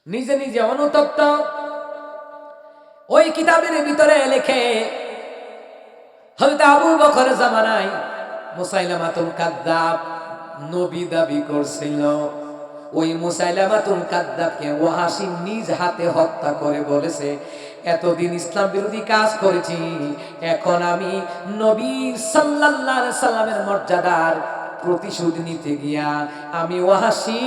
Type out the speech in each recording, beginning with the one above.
নিজে নিজে অনুতপ্ত। ওই কিতাবের ভিতরে লেখে হযরত আবু বকর জামানায় মুসাইলামাতুল কাযযাব নবী দাবি করছিল। ওই মুসাইলামাতুল কাযযাবকে ওয়াহাশী নিজ হাতে হত্যা করে বলেছে, এতদিন ইসলাম বিরোধী কাজ করেছি, এখন আমি নবী সাল্লাল্লাহু আলাইহি সাল্লামের মর্যাদার প্রতিশোধ নিতে গিয়া আমি ওয়াহাশী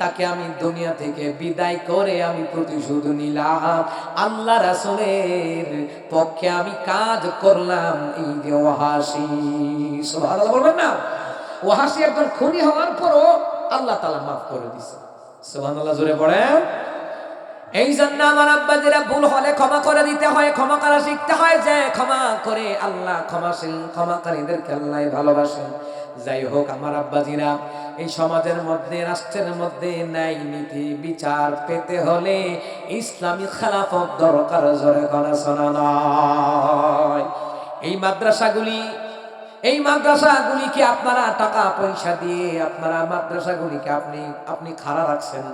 তাকে আমি দুনিয়া থেকে বিদায় করে আমি প্রতিশোধ নিলাম। আল্লাহ রাসূলের পক্ষে আমি কাজ করলাম। এই যে ওয়াহাশী, সুবহানাল্লাহ বলবেন না? ওয়াহাশী একজন খুনি হওয়ার পরও আল্লাহ তাআলা মাফ করে দিয়েছে। সুবহানাল্লাহ জোরে পড়েন। এই জন্য আমার আব্বাজিরা ভুল হলে ক্ষমা করে দিতে হয়, ক্ষমা করা শিখতে হয়, যে ক্ষমা করে আল্লাহ ক্ষমাশীল, ক্ষমাকারীদেরকে আল্লাহ ভালোবাসেন। যাই হোক আমার আব্বাজিরা, এই সমাজের মধ্যে রাষ্ট্রের মধ্যে ন্যায় নীতি বিচার পেতে হলে ইসলামী খেলাফত দরকার। জোরে করা শোনা নয়। এই মাদ্রাসাগুলিকে আপনারা টাকা পয়সা দিয়ে আপনারা মাদ্রাসাগুলিকে আপনি খাড়া রাখছেন,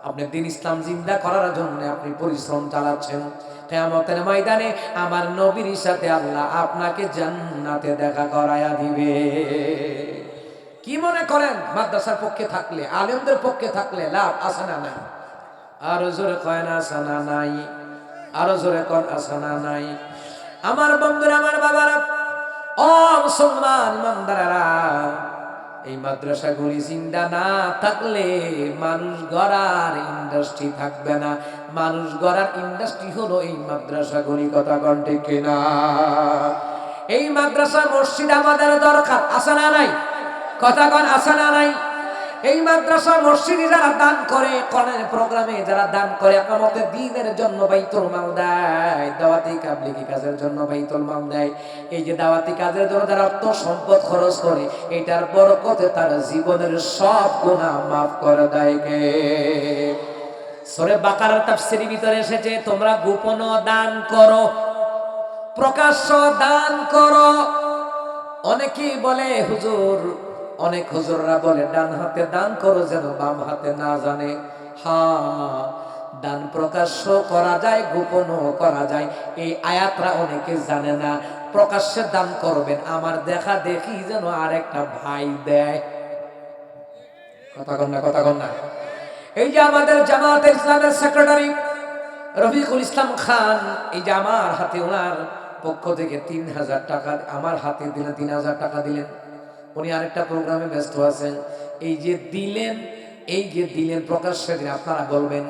আপনি দিন ইসলাম জিন্দা করার জন্য আপনি পরিশ্রম চালাচ্ছেন। কিয়ামতের ময়দানে আমার নবীর সাথে আল্লাহ আপনাকে জান্নাতে দেখা করায়া দিবে। কি মনে করেন মাদ্রাসার পক্ষে থাকলে, আলেমদের পক্ষে থাকলে লাভ আছে না নাই? আরো জোরে কয় না আছে না নাই? আরো জোরে কন আছে না নাই? আমার বন্ধুরা, আমার বাবারা, ও মুসলমান ইমানদারেরা, এই মাদ্রাসাগুলি জিন্দা না থাকলে মানুষ গড়ার ইন্ডাস্ট্রি থাকবে না। মানুষ গড়ার ইন্ডাস্ট্রি হলো এই মাদ্রাসাগুলি। কথা কোন ঠিক কিনা? এই মাদ্রাসা মসজিদ আমাদের দরকার, আছে না নাই? কথা কোন আছে না নাই? এই মাদ্রাসা মসজিদে যারা দান করে, কোরআনের প্রোগ্রামে যারা দান করে, একামতে দ্বীনের জন্য বাইতুল মাল দেয়, দাওয়াতি তাবলীগী কাজের জন্য বাইতুল মাল দেয়, এই যে দাওয়াতি কাজের জন্য যারা অর্থ সম্পদ খরচ করে, এটার বরকতে তার জীবনের সব গুনাহ মাফ করে দেয় কে? সূরা বাকারার তাফসীরের ভিতরে এসেছে, তোমরা গোপন দান করো, প্রকাশ্য দান করো। অনেকেই বলে হুজুর, অনেক হুজুররা বলে ডান হাতে দান করো যেন বাম হাতে না জানে। হ্যাঁ, দান প্রকাশ্য করা যায়, গোপনও করা যায়। এই আয়াতরা অনেকে জানে না। প্রকাশ্যে দান করবেন, আমার দেখা দেখি যেন আরেকটা ভাই দেয়। কথা কন না, কথা কন না। এই যে আমাদের জামায়াতে ইসলামের সেক্রেটারি রফিকুল ইসলাম খান, এই যে আমার হাতে ওনার পক্ষ থেকে 3000 টাকা আমার হাতে দিলেন, 3000 টাকা দিলেন। উনি আরেকটা প্রোগ্রামে ব্যস্ত আছেন। এই যে দিলেন প্রকাশ্যে দিন, আপনারা বলবেন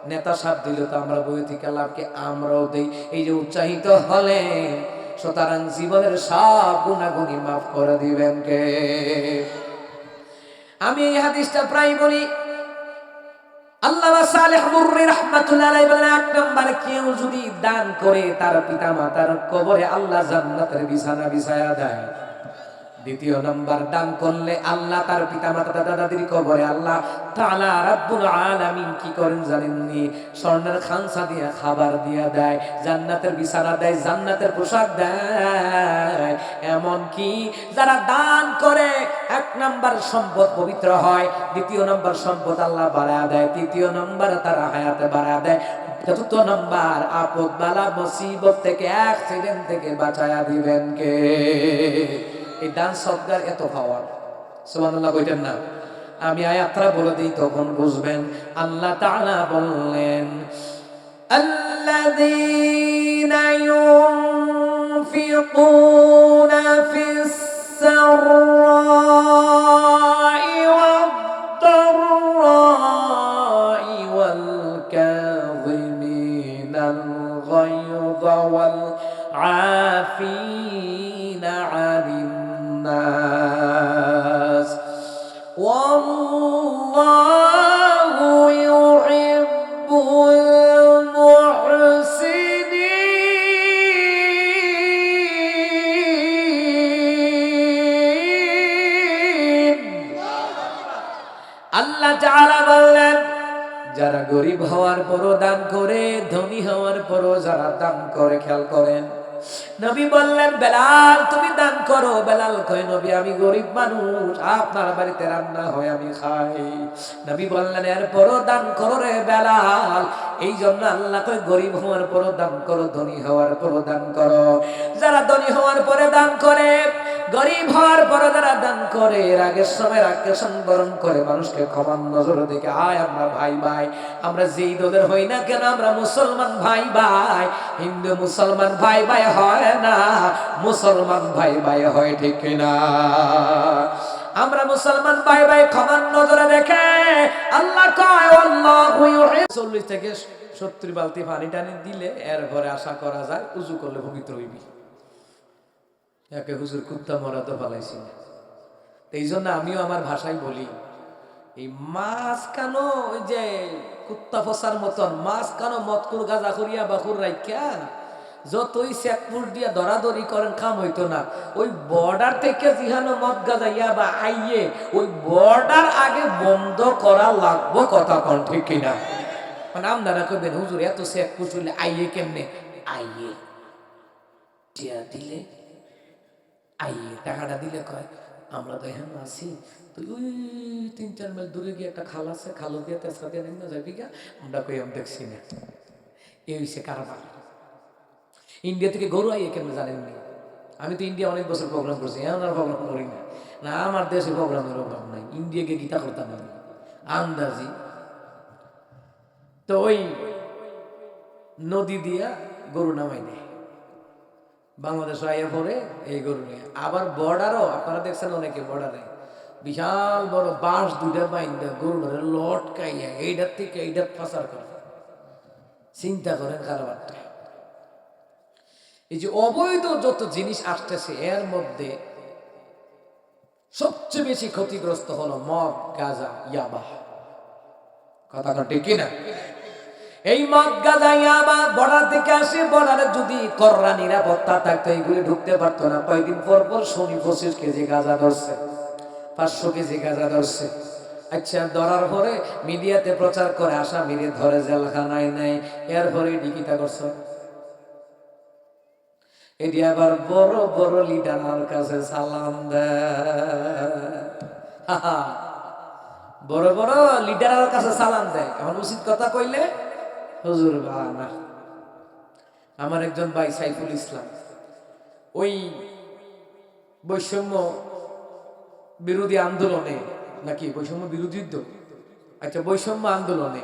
নেতা সাহেব দিল তো আমরা বই থেকে লাভকে আমরাও দেই। এই যে উৎসাহিত হলেন, সুতরাং জীবনের সব গুনাহগুনি মাফ করে দিবেন কে? আমি এই হাদিসটা প্রায় বলি। আল্লামা সালেহ মুররি রাহমাতুল্লাহ আলাইহি বলেন, এক নম্বরে কেউ যদি দান করে তার পিতা মাতার কবরে আল্লাহ জান্নাতের বিছানা বিছায়া দেয়। দ্বিতীয় নাম্বার, দান করলে আল্লাহ তার পিতা মাতা দাদা দাদির কবরে আল্লাহ তাআলা রাব্বুল আলামিন কি করেন জানেননি? স্বর্ণের খানসা দিয়ে খাবার দিয়ে দেয়, জান্নাতের বিছানা দেয়, জান্নাতের পোশাক দেয়। এমন কি যারা দান করে, এক নাম্বার সম্পদ পবিত্র হয়, দ্বিতীয় নাম্বার সম্পদ আল্লাহ বাড়ায় দেয়, তৃতীয় নাম্বার তারা হায়াতে বাড়ায় দেয়, চতুর্থ নাম্বার আপদ বালা মুসিবত থেকে, অ্যাক্সিডেন্ট থেকে বাঁচায়া দিবেন কে? এই দান সদকার এত পাওয়ার, সুবহানাল্লাহ কইতেন না? আমি আয়াতটা বলে দিই, তখন বুঝবেন। আল্লাহ তাআলা বললেন, আল্লাযীনা ইউনফিকুনা ফিস সাররাই ওয়াদ-দাররাই ওয়াল কাযিমিনাল গায়যা ওয়াল আফিনা আনিন الناس والله يحب المحسنين। আল্লাহ তাআলা বললেন, যারা গরিব হওয়ার পরও দান করে, ধনী হওয়ার পরও যারা দান করে, খেয়াল করেন, নবী বললেন, বেলাল তুমি দান করো। বেলাল কয়, নবী আমি গরিব মানুষ, আপনার বাড়িতে রান্না হয় আমি খাই। নবী বললেন, এরপরও দান করো রে বেলাল। এই জন্য আল্লাহ কয়, গরিব হওয়ার পরও দান করো, ধনী হওয়ার পরও দান করো। যারা ধনী হওয়ার পরে দান করে, গরিব হওয়ার পরে যারা দান করে, এর আগের সময় রাগকে সংবরণ করে, মানুষকে ক্ষমার নজরে দেখে, আয় আমরা ভাই ভাই, আমরা যেই দলের হই না কেন, আমরা মুসলমান ভাই ভাই। হিন্দু মুসলমান ভাই ভাই হয় না, মুসলমান ভাই ভাই হয়, ঠিক কিনা? আমরা মুসলমান ভাই ভাই ক্ষমার নজরে দেখে আল্লাহ কয়, আল্লাহু ইউহিব্বু 40 থেকে 70 বালতি পানি টানি দিলে এরপরে আশা করা যায় উযু করলে পবিত্র হইবি। একে হুজুর কুত্তা মরা তো পালাইছি না। এই জন্য আমিও আমার ভাষায় বলি, এই মাছ কেন ওই যে কুত্তা ফসার মতন মাছ কেন মতকুর গাজা করিয়া বাকুর রাইকা যতই চেকপুর দিয়া দরাদরি করেন কাম হইতো না। ওই বর্ডার থেকে জিহানো মদ গাজাইয়া বা আইয়ে ওই বর্ডার আগে বন্ধ করা লাগবো, কথা কন ঠিক কিনা? মানে আপনারা কইবেন, হুজুর এত চেকপুর চলে আইয়ে কেমনে? আইয়ে টিয়া দিলে, আইয়ে টাকাটা দিলে কয় আমরা তো এখানে আছি, তো ওই 3-4 মাইল দূরে গিয়ে একটা খাল আছে, খালো দিয়ে তেসরা দিয়ে না যাবি গা, আমরা কই আমি দেখছি না। এই হইছে কারবার। ইন্ডিয়া থেকে গরু আইয়ে কেমন জানেননি? আমি তো ইন্ডিয়া অনেক বছর প্রোগ্রাম করছি, এখন আর প্রোগ্রাম করি না। না আমার দেশে প্রোগ্রামের অভাব নাই, ইন্ডিয়াকে গীতা করতাম আমি আন্দাজি। তো ওই নদী দিয়া গরু নামাই নেয়, বাংলাদেশ আইয়া পরে এই গরু নিয়ে। আবার বর্ডারও আপনারা দেখছেন অনেকে বর্ডারে বিশাল বড় বাঁশ দুইটা বাইন্দা গরু লটকাইয়া এইটার থেকে এইটার পাচার করে। চিন্তা করেন কারবারটা। এই যে অবৈধ যত জিনিস আসতেছে এর মধ্যে সবচেয়ে বেশি ক্ষতিগ্রস্ত হলো মদ, গাঁজা, ইয়াবা। কথা ঠিক কিনা? এই মদ, গাঁজা, ইয়াবা বর্ডার থেকে আসে। বর্ডারে যদি কররা নিরাপত্তা থাকতো এইগুলি ঢুকতে পারতো না। কয়েকদিন পর পর শুনি 25 কেজি গাঁজা ধরছে, 500 কেজি গাঁজা ধরছে। আচ্ছা, ধরার পরে মিডিয়াতে প্রচার করে, আসামিরে ধরে জেলখানায় নেয়, এরপরে ডিকিটা করছে। এটি আবার বড় বড় লিডারের কাছে সালাম দেয়, বড় বড় লিডারের কাছে সালাম দেয়। এখন উচিত কথা কইলে হুজুর বানা। আমার একজন ভাই সাইফুল ইসলাম ওই বৈষম্য বিরোধী আন্দোলনে, নাকি বৈষম্য বিরোধী যুদ্ধ, আচ্ছা বৈষম্য আন্দোলনে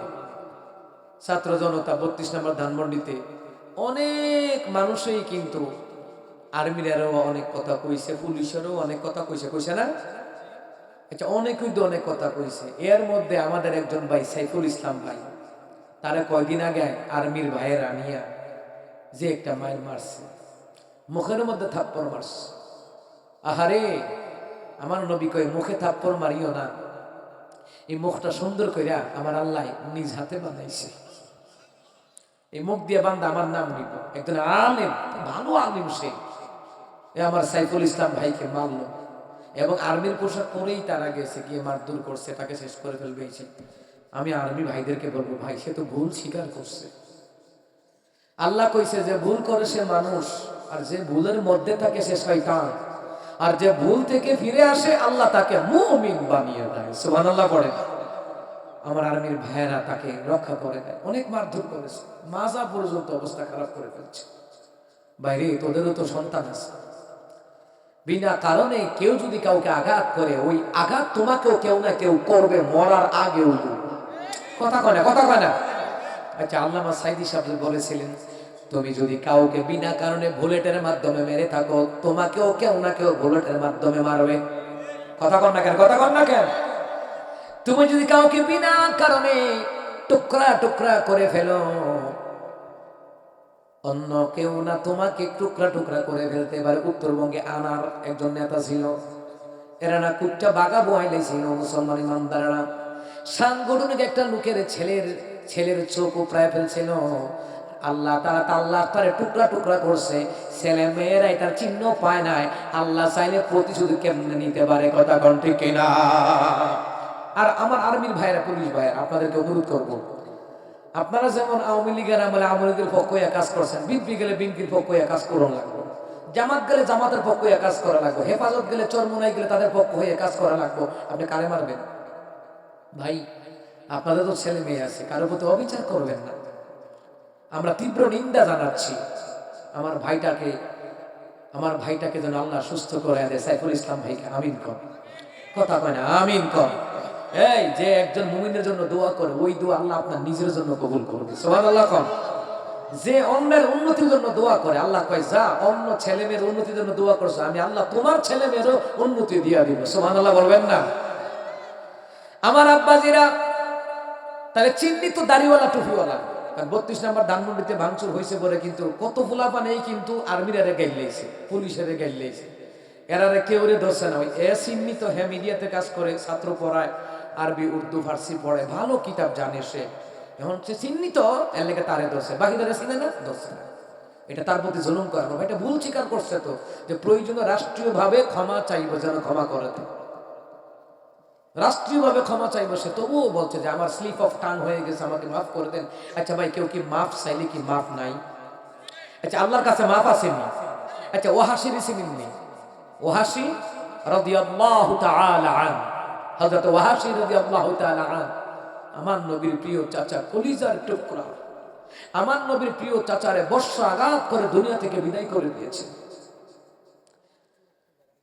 ছাত্র জনতা 32 নম্বর ধানমন্ডিতে অনেক মানুষই কিন্তু আর্মিরাও অনেক কথা কইছে, পুলিশেরও অনেক কথা কইছে, কইছে না? আচ্ছা অনেক কিন্তু অনেক কথা কইছে। এর মধ্যে আমাদের একজন ভাই সাইফুল ইসলাম ভাই, তারা কয়দিন আগে আর্মির ভাইয়ের আনিয়া যে একটা মাইল মারছে, মুখের মধ্যে থাপ্পড় মারছে। আহারে, আমার নবী কয় মুখে থাপ্পড় মারিও না, এই মুখটা সুন্দর কইরা আমার আল্লাহ নিজ হাতে বানাইছে। এই মুখ দিয়ে বান্দা আমার নাম নিব। একজন আলেম, ভালো আলেম, সে আমার সাইফুল ইসলাম ভাইকে মারলো এবং আর্মির পোশাক পরেই তারা গেছে, গিয়ে মারধর করছে, তাকে শেষ করে ফেলবে। আমি আর্মি ভাইদেরকে বলবো, ভাই সে তো ভুল স্বীকার করছে। আল্লাহ কইছে যে ভুল করে সে মানুষ, আর যে ভুলের মধ্যে থাকে সে শয়তান, আর যে ভুল থেকে ফিরে আসে আল্লাহ তাকে মুমিন বানিয়ে দেয়। সুবহানাল্লাহ পড়ে। আমার আর্মির ভাইয়েরা তাকে রক্ষা করে দেয়। অনেক মারধর করেছে, মাজা পর্যন্ত অবস্থা খারাপ করে ফেলছে। বাইরে তোদেরও তো সন্তান আছে, বিনা কারণে কেউ যদি কাউকে আঘাত করে, ওই আঘাত তোমাকেও কেউ না কেউ করবে মরার আগেও। কথা কয় না, কথা কয় না। আচ্ছা, আল্লামা সাইদি সাহেব বলেছিলেন, তুমি যদি কাউকে বিনা কারণে বুলেটের মাধ্যমে মেরে থাকো, তোমাকেও কেউ না কেউ বুলেটের মাধ্যমে মারবে। কথা কন না কেন, কথা কন না কেন? তুমি যদি কাউকে বিনা কারণে টুকরা টুকরা করে ফেলো, অন্য কেউ না তোমাকে টুকরা টুকরা করে ফেলতে পারে। উত্তরবঙ্গে আনার একজন নেতা ছিল, এরা না কুটটা বাগা বহাইলেছিল মুসলমান ইমানদাররা। সাংগঠনিক একটা লোকের ছেলের চোখ উপড়ায় ফেলছিল। আল্লাহ তারা আল্লাহ তারে টুকরা টুকরা করছে, ছেলে মেয়েরা এটার চিহ্ন পায় নাই। আল্লাহ চাইলে প্রতিশোধ কেমনে নিতে পারে, কথা কোন ঠিক কিনা? আর আমার আর্মির ভাইরা, পুলিশ ভাইরা, আপনাদেরকে অনুরোধ করবো, আপনারা যেমন আওয়ামী লীগের আমলে আওয়ামী লীগের পক্ষ হয়ে কাজ করছেন, বিএনপি গেলে বিএনপির পক্ষ হয়ে কাজ করুন লাগবে, জামাত গেলে জামাতের পক্ষ হয়ে কাজ করা লাগবে, হেফাজত গেলে চরমুনাই গেলে তাদের পক্ষ হয়ে কাজ করা লাগবে। আপনি কারে মারবেন? ভাই আপনাদের তো ছেলে মেয়ে আছে, কারোর প্রতি অবিচার করবেন না। আমরা তীব্র নিন্দা জানাচ্ছি আমার ভাইটাকে যেন আল্লাহ সুস্থ করে দেয়। সাইফুল ইসলাম ভাইকে আমিন কর, কথা কয় না আমিন কর। এই যে একজন মুমিনের জন্য দোয়া করে, ওই দোয়া আল্লাহ আপনার নিজের জন্য কবুল করবে, সুবহানাল্লাহ কর। যে অন্যের উন্নতির জন্য দোয়া করে, আল্লাহ কয় যা অন্য ছেলে মেয়ের উন্নতির জন্য দোয়া করছো, আমি আল্লাহ তোমার ছেলে মেয়েরও উন্নতি দিয়ে দিব, সুবহানাল্লাহ বলবেন না? আমার আব্বাজিরা তাহলে চিহ্নিত দাড়িওয়ালা টুপিওয়ালা, কারণ 32 নম্বর ধানমন্ডিতে ভাঙচুর হয়েছে বলে কিন্তু কত ফুলাপা নেই, কিন্তু আর্মিরারে গাইলেছে, পুলিশের গাইলেছে, এরারে কেউ রে ধরছে না। ওই চিহ্নিত, হ্যাঁ মিডিয়াতে কাজ করে, ছাত্র পড়ায়, আরবি উর্দু ফার্সি পড়ে, ভালো কিতাব জানে সে, এখন সে চিহ্নিত, এর লেগে তারে ধরছে, বাকিদের চিনে না, ধরছে না। এটা তার প্রতি জুলুম করানো, এটা ভুল স্বীকার করছে তো, যে প্রয়োজনে রাষ্ট্রীয়ভাবে ক্ষমা চাইবো, যেন ক্ষমা করে দেয়, রাষ্ট্রীয়ভাবে ক্ষমা চাইবো। সে তবুও বলছে যে আমার স্লিপ অফ টাং হয়ে গেছে, আমাকে মাফ করে দেন। আচ্ছা ভাই, কেউ কি মাফ চাইলে কি মাফ নাই? আচ্ছা আল্লাহর কাছে মাফ আসেনি? আচ্ছা ওয়াহাশির চিনেননি? ওয়াহাশি রাদিয়াল্লাহু তাআলা আনহু, হযরত ওয়াহাশি রাদিয়াল্লাহু তাআলা আনহু আমার নবীর প্রিয় চাচা, কলিজার টুকরা, আমার নবীর প্রিয় চাচারে বর্ষা আঘাত করে দুনিয়া থেকে বিদায় করে দিয়েছে।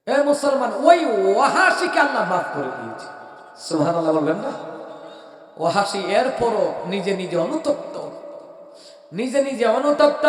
এ মুসলমান, ওই ওয়াহাশিকে আল্লাহ মাফ করে দিয়েছে, সুবহানাল্লাহ বলবেন না? ওয়াহাশি এরপরও নিজে নিজে অনুতপ্ত, নিজে নিজে অনুতপ্ত।